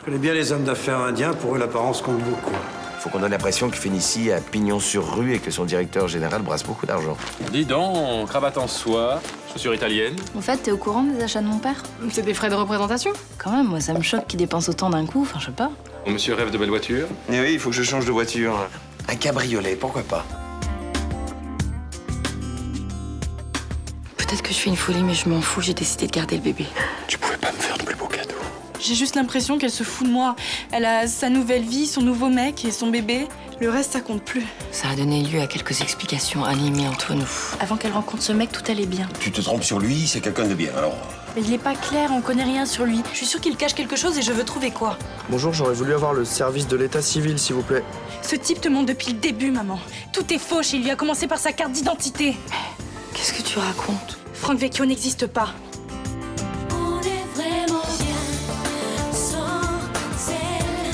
Je connais bien les hommes d'affaires indiens, pour eux l'apparence compte beaucoup. Faut qu'on donne l'impression que Fénicie a pignon sur rue et que son directeur général brasse beaucoup d'argent. Dis donc, cravate en soie, chaussures italiennes. En fait, t'es au courant des achats de mon père? C'est des frais de représentation? Quand même, moi ça me choque qu'il dépense autant d'un coup, enfin je sais pas. Mon monsieur rêve de belle voiture. Eh oui, il faut que je change de voiture. Un cabriolet, pourquoi pas? Peut-être que je fais une folie, mais je m'en fous, j'ai décidé de garder le bébé. Tu pouvais pas me faire de plus beau cadeau. J'ai juste l'impression qu'elle se fout de moi. Elle a sa nouvelle vie, son nouveau mec et son bébé. Le reste, ça compte plus. Ça a donné lieu à quelques explications animées entre nous. Avant qu'elle rencontre ce mec, tout allait bien. Tu te trompes sur lui, c'est quelqu'un de bien, alors... Mais il est pas clair, on connaît rien sur lui. Je suis sûre qu'il cache quelque chose et je veux trouver quoi. Bonjour, j'aurais voulu avoir le service de l'état civil, s'il vous plaît. Ce type te ment depuis le début, maman. Tout est faux chez lui, a commencé par sa carte d'identité. Qu'est-ce que tu racontes? Franck Vecchio n'existe pas. On est vraiment bien sans elle.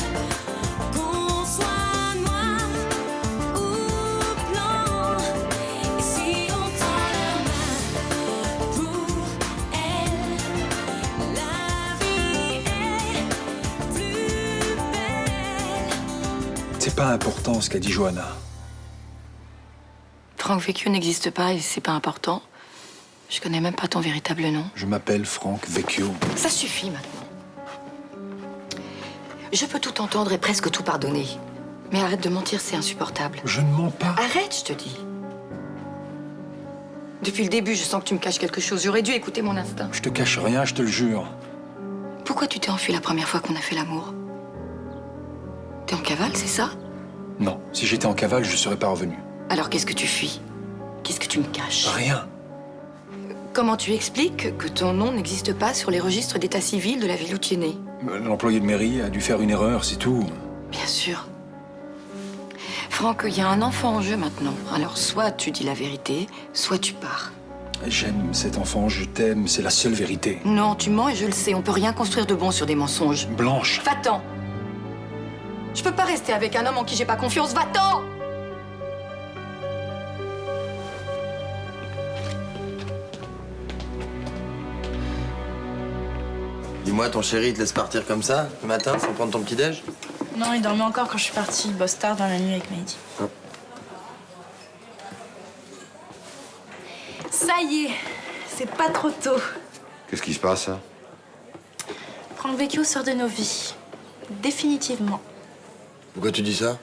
Qu'on soit noir ou blanc. Et si on tend la main pour elle, la vie est plus belle. C'est pas important ce qu'a dit Johanna. Franck Vecchio n'existe pas et c'est pas important. Je connais même pas ton véritable nom. Je m'appelle Franck Vecchio. Ça suffit maintenant. Je peux tout entendre et presque tout pardonner. Mais arrête de mentir, c'est insupportable. Je ne mens pas. Arrête, je te dis. Depuis le début, je sens que tu me caches quelque chose. J'aurais dû écouter mon instinct. Je te cache rien, je te le jure. Pourquoi tu t'es enfui la première fois qu'on a fait l'amour? T'es en cavale, c'est ça? Non, si j'étais en cavale, je serais pas revenu. Alors qu'est-ce que tu fuis? Qu'est-ce que tu me caches? Rien. Comment tu expliques que ton nom n'existe pas sur les registres d'état civil de la ville où tu es né? L'employé de mairie a dû faire une erreur, c'est tout. Bien sûr. Franck, il y a un enfant en jeu maintenant. Alors soit tu dis la vérité, soit tu pars. J'aime cet enfant, je t'aime, c'est la seule vérité. Non, tu mens et je le sais. On peut rien construire de bon sur des mensonges. Blanche. Va-t'en! Je peux pas rester avec un homme en qui j'ai pas confiance. Va-t'en! Dis-moi, ton chéri, il te laisse partir comme ça, le matin, sans prendre ton petit-déj? Non, il dormait encore quand je suis partie. Il bosse tard dans la nuit avec Mehdi. Ça y est, c'est pas trop tôt. Qu'est-ce qui se passe, hein? Franck Vecchio sort de nos vies. Définitivement. Pourquoi tu dis ça?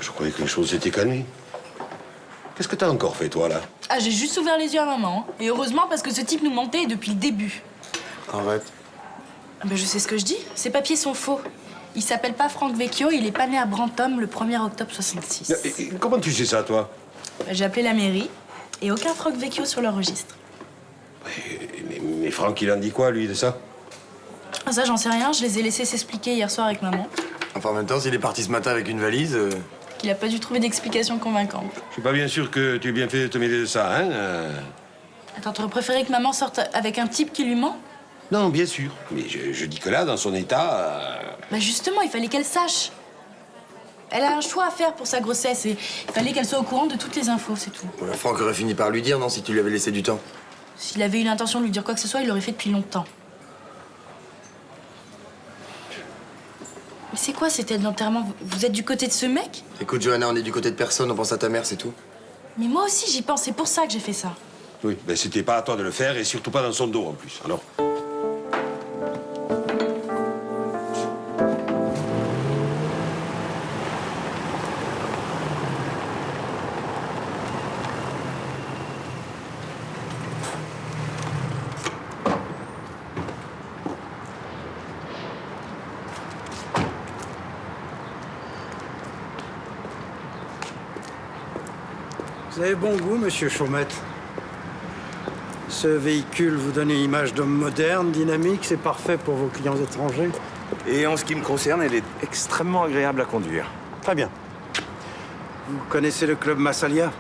Je croyais que les choses s'étaient calmées. Qu'est-ce que t'as encore fait, toi, là? Ah, j'ai juste ouvert les yeux à maman. Et heureusement, parce que ce type nous mentait depuis le début. Arrête. Ah ben, je sais ce que je dis. Ces papiers sont faux. Il s'appelle pas Franck Vecchio, il est pas né à Brantôme le 1er octobre 66. Comment tu sais ça, toi? Ben, j'ai appelé la mairie et aucun Franck Vecchio sur le registre. Mais Franck, il en dit quoi, lui, de ça? Ah, ça, j'en sais rien. Je les ai laissés s'expliquer hier soir avec maman. Enfin, en même temps, s'il est parti ce matin avec une valise... Qu'il a pas dû trouver d'explication convaincante. Je suis pas bien sûr que tu aies bien fait de te mêler de ça, hein? Attends, t'aurais préféré que maman sorte avec un type qui lui ment? Non, bien sûr. Mais je dis que là, dans son état... Bah justement, il fallait qu'elle sache. Elle a un choix à faire pour sa grossesse et il fallait qu'elle soit au courant de toutes les infos, c'est tout. Franck aurait fini par lui dire, non, si tu lui avais laissé du temps. S'il avait eu l'intention de lui dire quoi que ce soit, il l'aurait fait depuis longtemps. Mais c'est quoi cette aide d'enterrement? Vous êtes du côté de ce mec? Écoute, Johanna, on est du côté de personne, on pense à ta mère, c'est tout. Mais moi aussi, j'y pense. C'est pour ça que j'ai fait ça. Oui, ben c'était pas à toi de le faire et surtout pas dans son dos, en plus. Alors... Vous avez bon goût, monsieur Chaumette. Ce véhicule vous donne une image d'homme moderne, dynamique, c'est parfait pour vos clients étrangers. Et en ce qui me concerne, elle est extrêmement agréable à conduire. Très bien. Vous connaissez le club Massalia?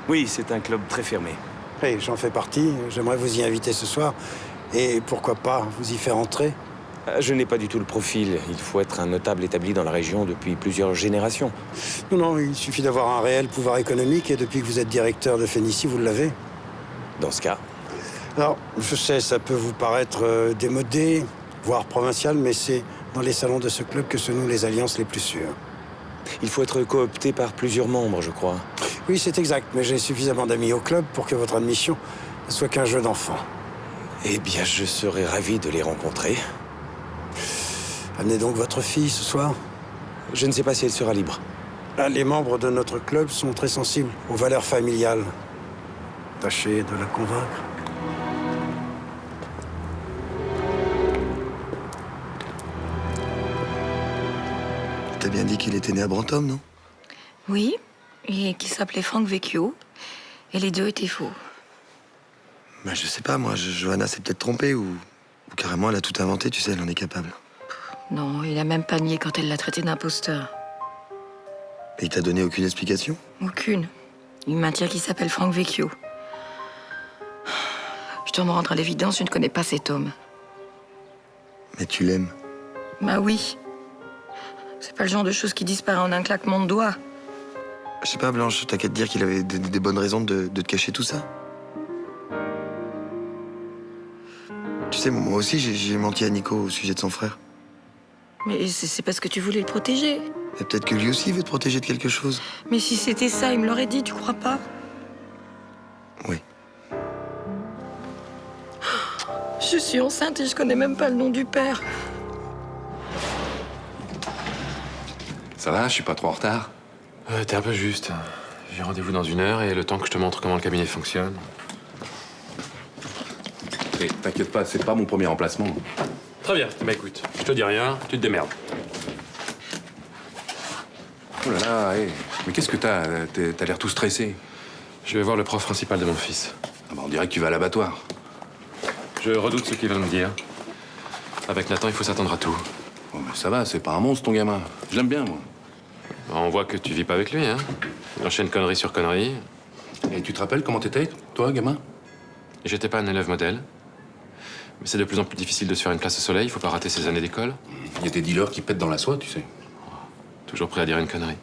Oui, c'est un club très fermé. Oui, j'en fais partie. J'aimerais vous y inviter ce soir. Et pourquoi pas vous y faire entrer? Je n'ai pas du tout le profil. Il faut être un notable établi dans la région depuis plusieurs générations. Non, non, il suffit d'avoir un réel pouvoir économique et depuis que vous êtes directeur de Fénicie, vous l'avez. Dans ce cas, Alors, je sais, ça peut vous paraître démodé, voire provincial, mais c'est dans les salons de ce club que se nouent les alliances les plus sûres. Il faut être coopté par plusieurs membres, je crois. Oui, c'est exact, mais j'ai suffisamment d'amis au club pour que votre admission ne soit qu'un jeu d'enfant. Eh bien, je serais ravi de les rencontrer. Amenez donc votre fille ce soir. Je ne sais pas si elle sera libre. Les membres de notre club sont très sensibles aux valeurs familiales. Tâchez de la convaincre. T'as bien dit qu'il était né à Brantôme, non? Oui, et qui s'appelait Frank Vecchio. Et les deux étaient faux. Bah, je sais pas, moi. Johanna s'est peut-être trompée ou carrément elle a tout inventé, tu sais, elle en est capable. Non, il a même pas nié quand elle l'a traité d'imposteur. Et il t'a donné aucune explication? Aucune. Il maintient qu'il s'appelle Frank Vecchio. Je dois me rendre à l'évidence, je ne connais pas cet homme. Mais tu l'aimes. Bah oui. C'est pas le genre de choses qui disparaît en un claquement de doigts. Je sais pas, Blanche, t'as qu'à te dire qu'il avait des bonnes raisons de te cacher tout ça. Tu sais, moi aussi, j'ai menti à Nico au sujet de son frère. Mais c'est parce que tu voulais le protéger. Et peut-être que lui aussi veut te protéger de quelque chose. Mais si c'était ça, il me l'aurait dit, tu crois pas? Oui. Je suis enceinte et je connais même pas le nom du père. Ça va, je suis pas trop en retard? T'es un peu juste. J'ai rendez-vous dans 1 heure et le temps que je te montre comment le cabinet fonctionne. Et t'inquiète pas, c'est pas mon premier emplacement. Très bien. Bah écoute, je te dis rien, tu te démerdes. Oh là là, hé. Mais qu'est-ce que t'as? T'as l'air tout stressé. Je vais voir le prof principal de mon fils. Ah bah on dirait que tu vas à l'abattoir. Je redoute ce qu'il va me dire. Avec Nathan, il faut s'attendre à tout. Oh, mais ça va, c'est pas un monstre ton gamin. Je l'aime bien, moi. On voit que tu vis pas avec lui, hein. Il enchaîne connerie sur connerie. Et tu te rappelles comment t'étais, toi, gamin? J'étais pas un élève modèle. Mais c'est de plus en plus difficile de se faire une place au soleil, il faut pas rater ses années d'école. Il y a des dealers qui pètent dans la soie, tu sais. Toujours prêt à dire une connerie.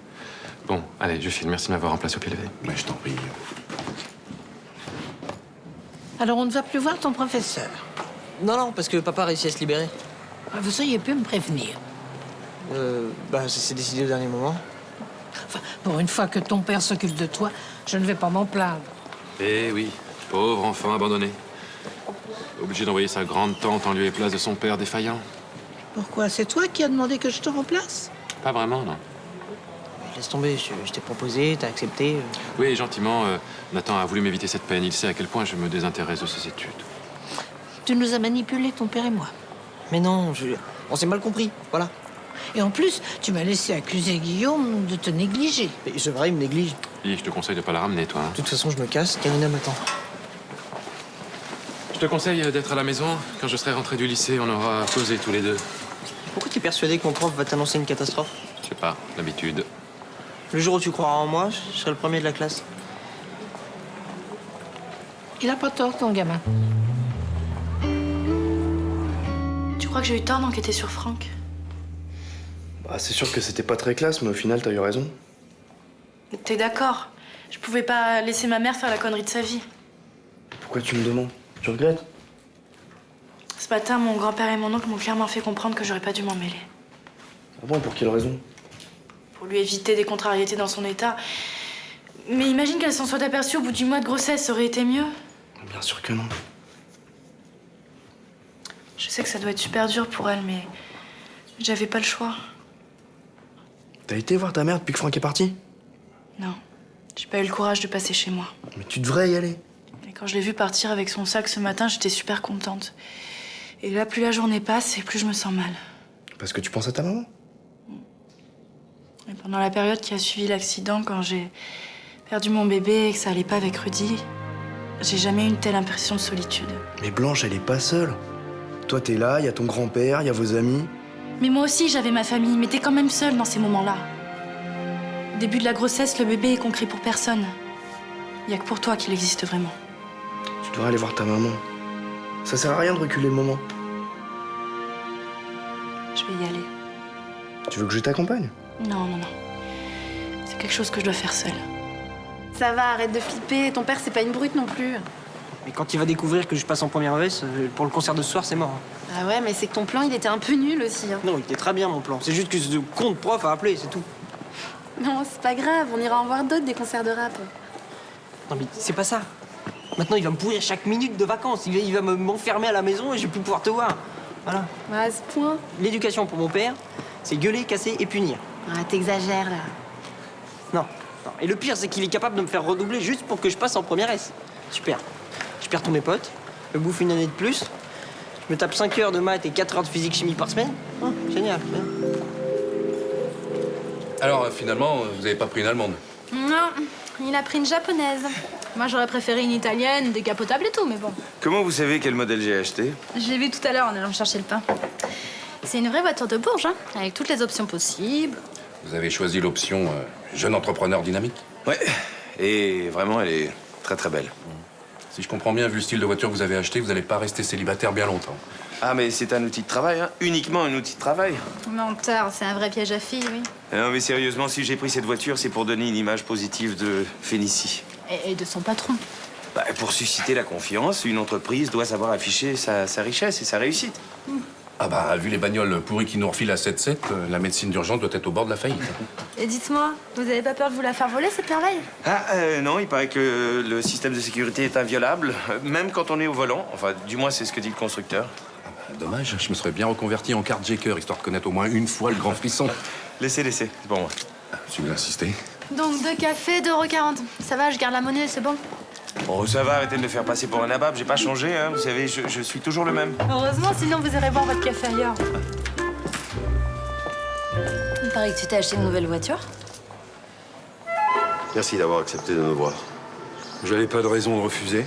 Bon, allez, je file. Merci de m'avoir remplacé au pied levé. Mais je t'en prie. Alors on ne va plus voir ton professeur. Non, parce que papa a réussi à se libérer. Vous auriez pu me prévenir. Ça s'est décidé au dernier moment. Enfin, pour une fois que ton père s'occupe de toi, je ne vais pas m'en plaindre. Eh oui, pauvre enfant abandonné. Obligé d'envoyer sa grande tante en lieu et place de son père défaillant. Pourquoi? C'est toi qui as demandé que je te remplace? Pas vraiment, non. Laisse tomber, je t'ai proposé, t'as accepté. Oui, gentiment, Nathan a voulu m'éviter cette peine. Il sait à quel point je me désintéresse de ses études. Tu nous as manipulés, ton père et moi. Mais non, on s'est mal compris, voilà. Et en plus, tu m'as laissé accuser Guillaume de te négliger. Et c'est vrai, il me néglige. Et je te conseille de pas la ramener, toi. Hein. De toute façon, je me casse, Karina m'attend. Je te conseille d'être à la maison. Quand je serai rentré du lycée, on aura causé tous les deux. Pourquoi t'es persuadé que mon prof va t'annoncer une catastrophe? Je sais pas, l'habitude. Le jour où tu croiras en moi, je serai le premier de la classe. Il a pas tort, ton gamin. Tu crois que j'ai eu tort d'enquêter sur Franck? Bah, c'est sûr que c'était pas très classe, mais au final, t'as eu raison. T'es d'accord? Je pouvais pas laisser ma mère faire la connerie de sa vie. Pourquoi tu me demandes? Tu regrettes? Ce matin, mon grand-père et mon oncle m'ont clairement fait comprendre que j'aurais pas dû m'en mêler. Ah bon, pour quelle raison? Pour lui éviter des contrariétés dans son état. Mais imagine qu'elle s'en soit aperçue au bout du mois de grossesse, ça aurait été mieux. Bien sûr que non. Je sais que ça doit être super dur pour elle, mais j'avais pas le choix. T'as été voir ta mère depuis que Franck est parti? Non, j'ai pas eu le courage de passer chez moi. Mais tu devrais y aller. Et quand je l'ai vu partir avec son sac ce matin, j'étais super contente. Et là, plus la journée passe, et plus je me sens mal. Parce que tu penses à ta maman? Et pendant la période qui a suivi l'accident, quand j'ai perdu mon bébé et que ça allait pas avec Rudy, j'ai jamais eu une telle impression de solitude. Mais Blanche, elle est pas seule. Toi, t'es là, il y a ton grand-père, il y a vos amis. Mais moi aussi, j'avais ma famille, mais t'es quand même seule dans ces moments-là. Au début de la grossesse, le bébé est concret pour personne. Il y a que pour toi qu'il existe vraiment. Tu devrais aller voir ta maman. Ça sert à rien de reculer le moment. Je vais y aller. Tu veux que je t'accompagne? Non. C'est quelque chose que je dois faire seule. Ça va, arrête de flipper. Ton père, c'est pas une brute non plus. Mais quand il va découvrir que je passe en première veste, pour le concert de ce soir, c'est mort. Ah ouais, mais c'est que ton plan, il était un peu nul aussi. Hein. Non, il était très bien mon plan. C'est juste que ce con de prof a appelé, c'est tout. Non, c'est pas grave, on ira en voir d'autres des concerts de rap. Non, mais c'est pas ça. Maintenant, il va me pourrir chaque minute de vacances. Il va m'enfermer à la maison et je vais plus pouvoir te voir. Voilà. Ouais, à ce point. L'éducation pour mon père, c'est gueuler, casser et punir. Ah, t'exagères, là. Non. Non. Et le pire, c'est qu'il est capable de me faire redoubler juste pour que je passe en première S. Super. Je perds tous mes potes, je me bouffe une année de plus, je me tape 5 heures de maths et 4 heures de physique-chimie par semaine. Oh, génial. Alors, finalement, vous avez pas pris une allemande? Non, il a pris une japonaise. Moi, j'aurais préféré une italienne, décapotable et tout, mais bon. Comment vous savez quel modèle j'ai acheté? Je l'ai vu tout à l'heure en allant chercher le pain. C'est une vraie voiture de Bourges, hein, avec toutes les options possibles. Vous avez choisi l'option jeune entrepreneur dynamique? Ouais, et vraiment, elle est très très belle. Si je comprends bien, vu le style de voiture que vous avez acheté, vous n'allez pas rester célibataire bien longtemps. Ah, mais c'est un outil de travail, hein. Uniquement un outil de travail. Menteur, c'est un vrai piège à filles, oui. Non, mais sérieusement, si j'ai pris cette voiture, c'est pour donner une image positive de Phénicie. Et de son patron. Bah, pour susciter la confiance, une entreprise doit savoir afficher sa richesse et sa réussite. Ah bah, vu les bagnoles pourries qui nous refilent à 7-7, la médecine d'urgence doit être au bord de la faillite. Et dites-moi, vous avez pas peur de vous la faire voler, cette merveille? Ah, non, il paraît que le système de sécurité est inviolable, même quand on est au volant. Enfin, du moins, c'est ce que dit le constructeur. Dommage, je me serais bien reconverti en carjacker, histoire de connaître au moins une fois le grand frisson. Laissez, c'est pour moi. Si vous insistez. Donc 2 cafés, 2,40 €. Ça va, je garde la monnaie, c'est bon? Oh, ça va, arrêtez de me faire passer pour un nabab, j'ai pas changé, hein. Vous savez, je suis toujours le même. Heureusement, sinon vous irez boire votre café ailleurs. Il paraît que tu t'es acheté une nouvelle voiture. Merci d'avoir accepté de me voir. Je n'avais pas de raison de refuser.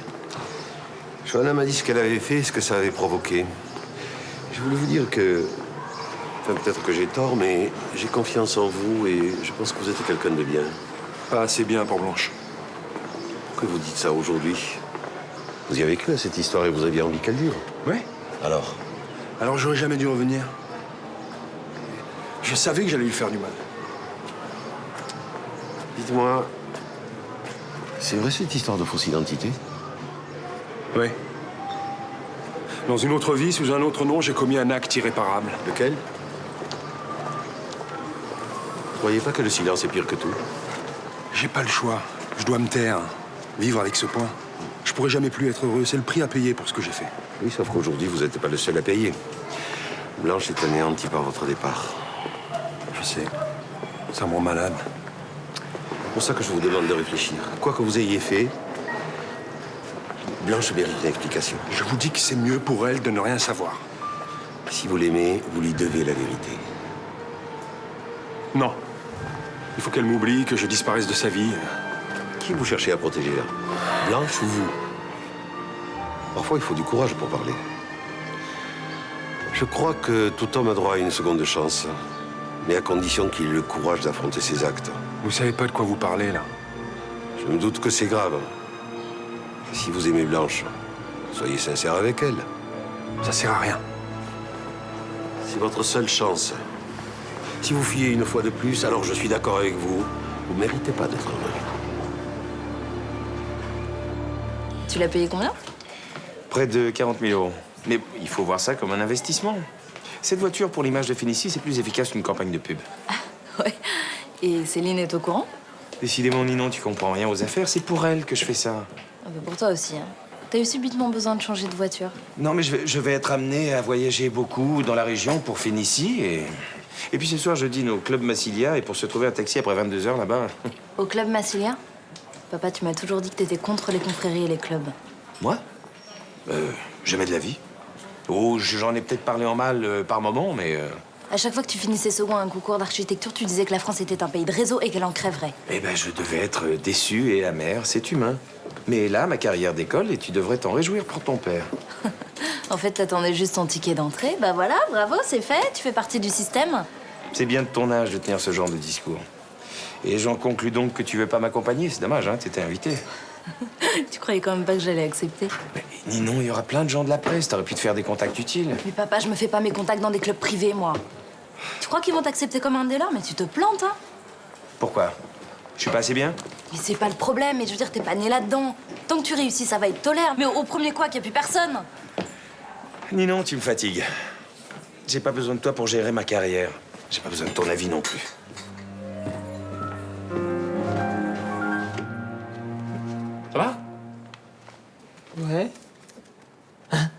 Johanna m'a dit ce qu'elle avait fait et ce que ça avait provoqué. Je voulais vous dire que... Enfin, peut-être que j'ai tort, mais j'ai confiance en vous et je pense que vous êtes quelqu'un de bien. Pas assez bien pour Blanche. Pourquoi vous dites ça aujourd'hui? Vous y avez cru à cette histoire et vous aviez envie qu'elle dure? Oui. Alors? Alors j'aurais jamais dû revenir. Je savais que j'allais lui faire du mal. Dites-moi, c'est vrai cette histoire de fausse identité? Oui. Dans une autre vie, sous un autre nom, j'ai commis un acte irréparable. Lequel? Croyez pas que le silence est pire que tout? J'ai pas le choix. Je dois me taire. Vivre avec ce point. Je pourrais jamais plus être heureux. C'est le prix à payer pour ce que j'ai fait. Oui, sauf qu'aujourd'hui, vous n'êtes pas le seul à payer. Blanche est anéantie par votre départ. Je sais. Ça me rend malade. C'est pour ça que je vous demande de réfléchir. Quoi que vous ayez fait, Blanche mérite une explication. Je vous dis que c'est mieux pour elle de ne rien savoir. Si vous l'aimez, vous lui devez la vérité. Non. Il faut qu'elle m'oublie, que je disparaisse de sa vie. Qui vous cherchez à protéger, là? Blanche ou vous? Parfois, il faut du courage pour parler. Je crois que tout homme a droit à une seconde chance, mais à condition qu'il ait le courage d'affronter ses actes. Vous savez pas de quoi vous parlez, là. Je me doute que c'est grave. Si vous aimez Blanche, soyez sincère avec elle. Ça sert à rien. C'est votre seule chance. Si vous fuyez une fois de plus, alors je suis d'accord avec vous. Vous ne méritez pas d'être heureux. Tu l'as payé combien? Près de 40 000 €. Mais il faut voir ça comme un investissement. Cette voiture, pour l'image de Phénicie, c'est plus efficace qu'une campagne de pub. Ouais. Et Céline est au courant? Décidément, Ninon, tu comprends rien aux affaires. C'est pour elle que je fais ça. Ah bah pour toi aussi, hein. T'as eu subitement besoin de changer de voiture. Non, mais je vais être amené à voyager beaucoup dans la région pour Phénicie. Et puis ce soir, je dîne au Club Massilia. Et pour se trouver un taxi après 22 heures là-bas... Au Club Massilia? Papa, tu m'as toujours dit que t'étais contre les confréries et les clubs. Moi? Jamais de la vie. Oh, j'en ai peut-être parlé en mal par moment, mais... À chaque fois que tu finissais second à un concours d'architecture, tu disais que la France était un pays de réseau et qu'elle en crèverait. Eh ben, je devais être déçu et amer, c'est humain. Mais là, ma carrière décolle et tu devrais t'en réjouir pour ton père. En fait, t'attendais juste ton ticket d'entrée. Bah voilà, bravo, c'est fait, tu fais partie du système. C'est bien de ton âge de tenir ce genre de discours. Et j'en conclus donc que tu veux pas m'accompagner. C'est dommage, hein, t'étais invité. Tu croyais quand même pas que j'allais accepter? Mais Ninon, il y aura plein de gens de la presse. T'aurais pu te faire des contacts utiles. Mais papa, je me fais pas mes contacts dans des clubs privés, moi. Tu crois qu'ils vont t'accepter comme un dealer? Mais tu te plantes, hein. Pourquoi? Je suis pas assez bien? Mais c'est pas le problème, mais je veux dire, t'es pas né là-dedans. Tant que tu réussis, ça va, ils te tolèrent. Mais au premier quoi, qu'il y a plus personne. Ninon, tu me fatigues. J'ai pas besoin de toi pour gérer ma carrière. J'ai pas besoin de ton avis non plus. Ça va? Ouais. Hein?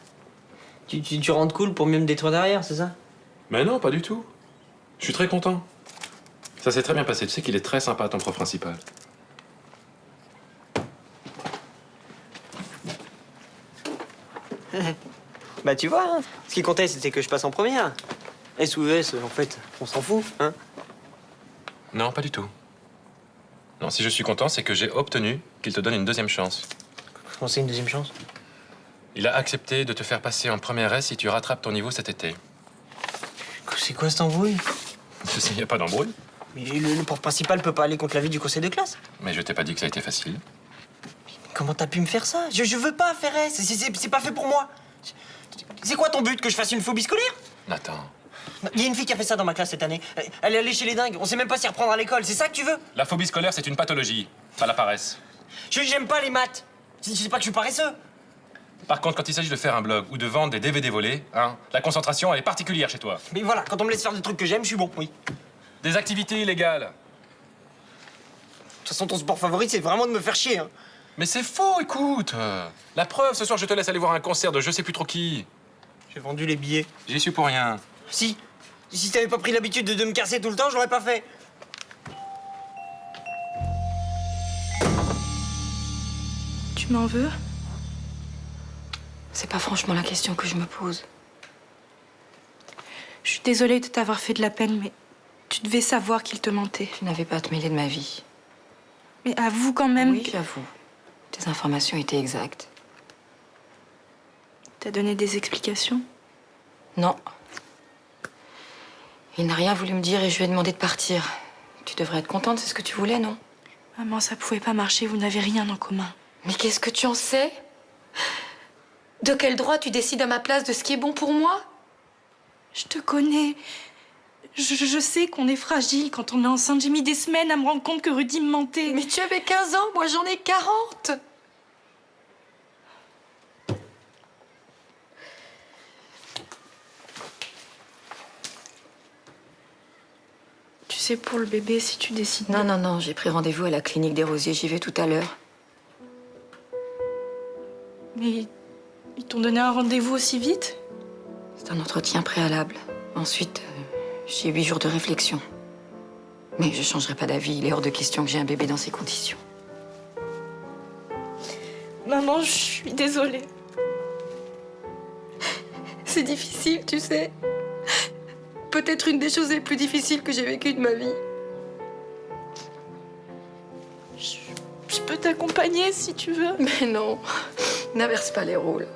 Tu rentres cool pour mieux me détruire derrière, c'est ça? Mais non, pas du tout. Je suis très content. Ça s'est très bien passé. Tu sais qu'il est très sympa, ton prof principal. Bah tu vois, hein, ce qui comptait c'était que je passe en première. S ou ES, en fait, on s'en fout, hein? Non, pas du tout. Non, si je suis content, c'est que j'ai obtenu qu'il te donne une deuxième chance. Comment c'est une deuxième chance? Il a accepté de te faire passer en première S si tu rattrapes ton niveau cet été. C'est quoi cette embrouille? Il n'y a pas d'embrouille. Mais le prof principal peut pas aller contre l'avis du conseil de classe. Mais je t'ai pas dit que ça a été facile. Comment t'as pu me faire ça? Je veux pas faire S, c'est pas fait pour moi. C'est quoi ton but? Que je fasse une phobie scolaire? Nathan. Il y a une fille qui a fait ça dans ma classe cette année. Elle est allée chez les dingues, on sait même pas s'y reprendre à l'école, c'est ça que tu veux? La phobie scolaire, c'est une pathologie, pas la paresse. J'aime pas les maths. C'est pas que je suis paresseux. Par contre, quand il s'agit de faire un blog ou de vendre des DVD volés, hein, la concentration, elle est particulière chez toi. Mais voilà, quand on me laisse faire des trucs que j'aime, je suis bon, oui. Des activités illégales. De toute façon, ton sport favori, c'est vraiment de me faire chier, hein. Mais c'est faux, écoute. La preuve, ce soir, je te laisse aller voir un concert de je sais plus trop qui. J'ai vendu les billets. J'y suis pour rien. Si t'avais pas pris l'habitude de me casser tout le temps, je l'aurais pas fait. Tu m'en veux? C'est pas franchement la question que je me pose. Je suis désolée de t'avoir fait de la peine, mais tu devais savoir qu'il te mentait. Tu n'avais pas à te mêler de ma vie. Mais avoue quand même Oui, que... j'avoue. Tes informations étaient exactes. T'as donné des explications? Non. Il n'a rien voulu me dire et je lui ai demandé de partir. Tu devrais être contente, c'est ce que tu voulais, non? Maman, ça pouvait pas marcher, vous n'avez rien en commun. Mais qu'est-ce que tu en sais? De quel droit tu décides à ma place de ce qui est bon pour moi? Je te connais. Je sais qu'on est fragile quand on est enceinte. J'ai mis des semaines à me rendre compte que Rudy me mentait. Mais tu avais 15 ans, moi j'en ai 40. Tu sais, pour le bébé, si tu décides... Non, j'ai pris rendez-vous à la clinique des Rosiers, j'y vais tout à l'heure. Mais ils t'ont donné un rendez-vous aussi vite? C'est un entretien préalable. Ensuite, j'ai 8 jours de réflexion. Mais je changerai pas d'avis, il est hors de question que j'ai un bébé dans ces conditions. Maman, je suis désolée. C'est difficile, tu sais. Peut-être une des choses les plus difficiles que j'ai vécues de ma vie. Je peux t'accompagner si tu veux. Mais non, n'inverse pas les rôles.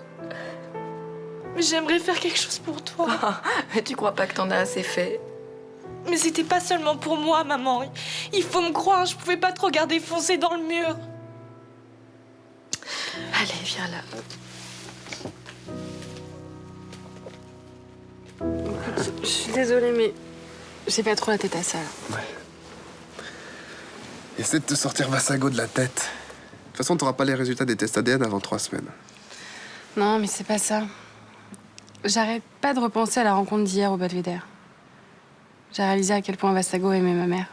Mais j'aimerais faire quelque chose pour toi. Mais tu crois pas que t'en as assez fait? Mais c'était pas seulement pour moi, maman. Il faut me croire, je pouvais pas te regarder foncer dans le mur. Allez, viens là. Je suis désolée, mais j'ai pas trop la tête à ça. Ouais. Essaie de te sortir Vassago de la tête. De toute façon, t'auras pas les résultats des tests ADN avant 3 semaines. Non, mais c'est pas ça. J'arrête pas de repenser à la rencontre d'hier au Belvédère. J'ai réalisé à quel point Vassago aimait ma mère.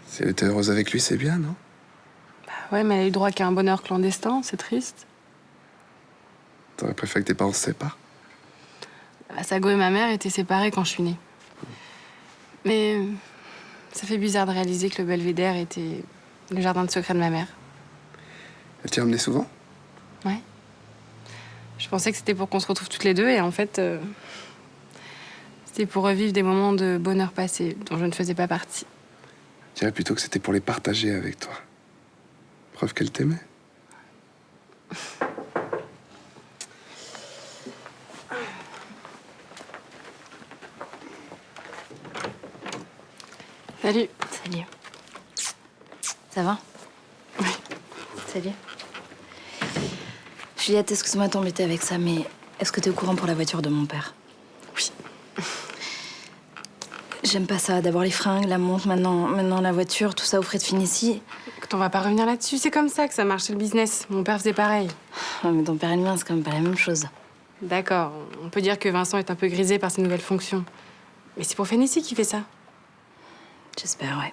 Si elle était heureuse avec lui, c'est bien, non? Bah ouais, mais elle a eu droit qu'à un bonheur clandestin, c'est triste. T'aurais préféré que tes parents se séparent? Vassago et ma mère étaient séparés quand je suis née. Mais ça fait bizarre de réaliser que le Belvédère était le jardin de secret de ma mère. Elle t'y a emmené souvent? Ouais. Je pensais que c'était pour qu'on se retrouve toutes les deux et en fait, c'était pour revivre des moments de bonheur passé dont je ne faisais pas partie. Je dirais plutôt que c'était pour les partager avec toi. Preuve qu'elle t'aimait. Salut. Salut. Ça va? Oui. Salut. Juliette, excuse-moi de t'embêter avec ça, mais est-ce que t'es au courant pour la voiture de mon père? Oui. J'aime pas ça. D'abord les fringues, la montre, maintenant la voiture, tout ça au frais de Finissi. Écoute, on va pas revenir là-dessus. C'est comme ça que ça marche, le business. Mon père faisait pareil. Ouais, mais ton père et le mien, c'est quand même pas la même chose. D'accord, on peut dire que Vincent est un peu grisé par ses nouvelles fonctions. Mais c'est pour Fénicie qui fait ça. J'espère, ouais.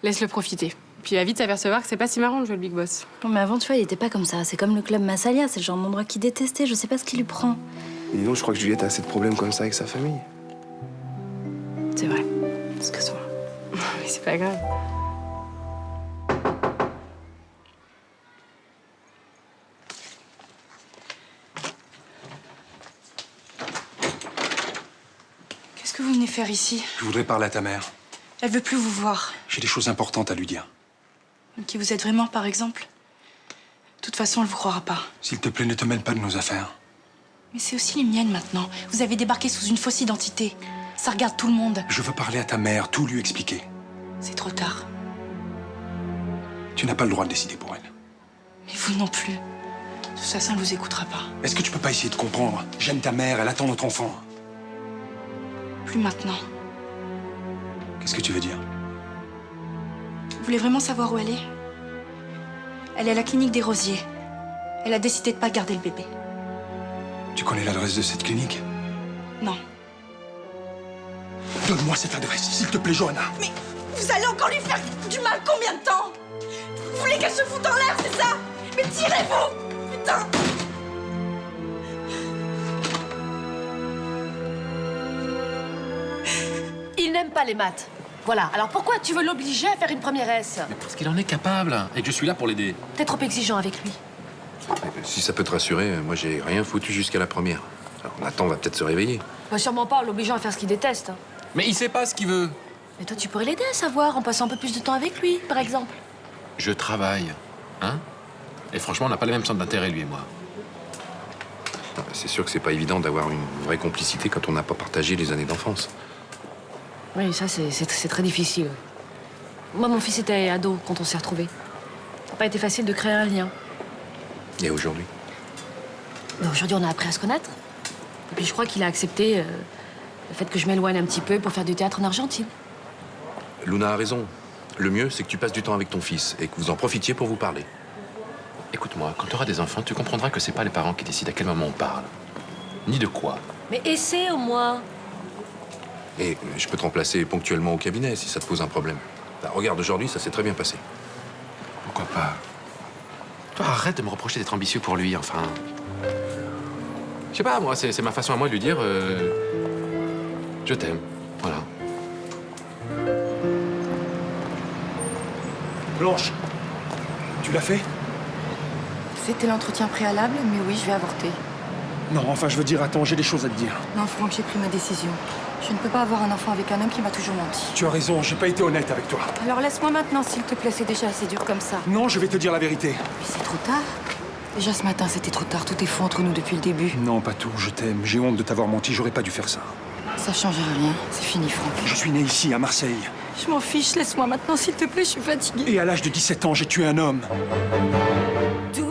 Laisse-le profiter. Puis il va vite s'apercevoir que c'est pas si marrant de jouer le big boss. Non, mais avant, tu vois, il était pas comme ça. C'est comme le club Massalia, c'est le genre d'endroit qu'il détestait. Je sais pas ce qui lui prend. Et dis donc, je crois que Juliette a assez de problèmes comme ça avec sa famille. C'est vrai. Excuse-moi. Mais c'est pas grave. Qu'est-ce que vous venez faire ici? Je voudrais parler à ta mère. Elle veut plus vous voir. J'ai des choses importantes à lui dire. Qui vous êtes vraiment, par exemple? De toute façon, elle vous croira pas. S'il te plaît, ne te mêle pas de nos affaires. Mais c'est aussi les miennes maintenant. Vous avez débarqué sous une fausse identité. Ça regarde tout le monde. Je veux parler à ta mère, tout lui expliquer. C'est trop tard. Tu n'as pas le droit de décider pour elle. Mais vous non plus. De toute façon, elle vous écoutera pas. Est-ce que tu peux pas essayer de comprendre? J'aime ta mère, elle attend notre enfant. Plus maintenant. Qu'est-ce que tu veux dire? Vous voulez vraiment savoir où elle est? Elle est à la clinique des Rosiers. Elle a décidé de pas garder le bébé. Tu connais l'adresse de cette clinique? Non. Donne-moi cette adresse, s'il te plaît, Johanna. Mais vous allez encore lui faire du mal combien de temps? Vous voulez qu'elle se foute en l'air, c'est ça? Mais tirez-vous! Putain! Il n'aime pas les maths. Voilà. Alors pourquoi tu veux l'obliger à faire une première S? Mais parce qu'il en est capable et que je suis là pour l'aider. T'es trop exigeant avec lui. Si ça peut te rassurer, moi j'ai rien foutu jusqu'à la première. Alors Nathan va peut-être se réveiller. Bah, sûrement pas en l'obligeant à faire ce qu'il déteste. Mais il sait pas ce qu'il veut. Mais toi, tu pourrais l'aider à savoir en passant un peu plus de temps avec lui, par exemple. Je travaille, hein? Et franchement, on n'a pas les mêmes centres d'intérêt, lui et moi. C'est sûr que c'est pas évident d'avoir une vraie complicité quand on n'a pas partagé les années d'enfance. Oui, ça, c'est très difficile. Moi, mon fils était ado quand on s'est retrouvés. Ça n'a pas été facile de créer un lien. Et aujourd'hui? Mais aujourd'hui, on a appris à se connaître. Et puis, je crois qu'il a accepté le fait que je m'éloigne un petit peu pour faire du théâtre en Argentine. Luna a raison. Le mieux, c'est que tu passes du temps avec ton fils et que vous en profitiez pour vous parler. Écoute-moi, quand tu auras des enfants, tu comprendras que c'est pas les parents qui décident à quel moment on parle. Ni de quoi. Mais essaie au moins. Et je peux te remplacer ponctuellement au cabinet si ça te pose un problème. Bah, regarde, aujourd'hui, ça s'est très bien passé. Pourquoi pas? Toi, arrête de me reprocher d'être ambitieux pour lui, enfin. Je sais pas, moi, c'est ma façon à moi de lui dire je t'aime. Voilà. Blanche, tu l'as fait? C'était l'entretien préalable, mais oui, je vais avorter. Non, enfin, je veux dire, attends, j'ai des choses à te dire. Non, Franck, j'ai pris ma décision. Je ne peux pas avoir un enfant avec un homme qui m'a toujours menti. Tu as raison, j'ai pas été honnête avec toi. Alors laisse-moi maintenant, s'il te plaît, c'est déjà assez dur comme ça. Non, je vais te dire la vérité. Mais c'est trop tard. Déjà ce matin, c'était trop tard. Tout est faux entre nous depuis le début. Non, pas tout, je t'aime. J'ai honte de t'avoir menti, j'aurais pas dû faire ça. Ça changera rien. C'est fini, Franck. Je suis né ici, à Marseille. Je m'en fiche. Laisse-moi maintenant, s'il te plaît, je suis fatiguée. Et à l'âge de 17 ans, j'ai tué un homme. Tout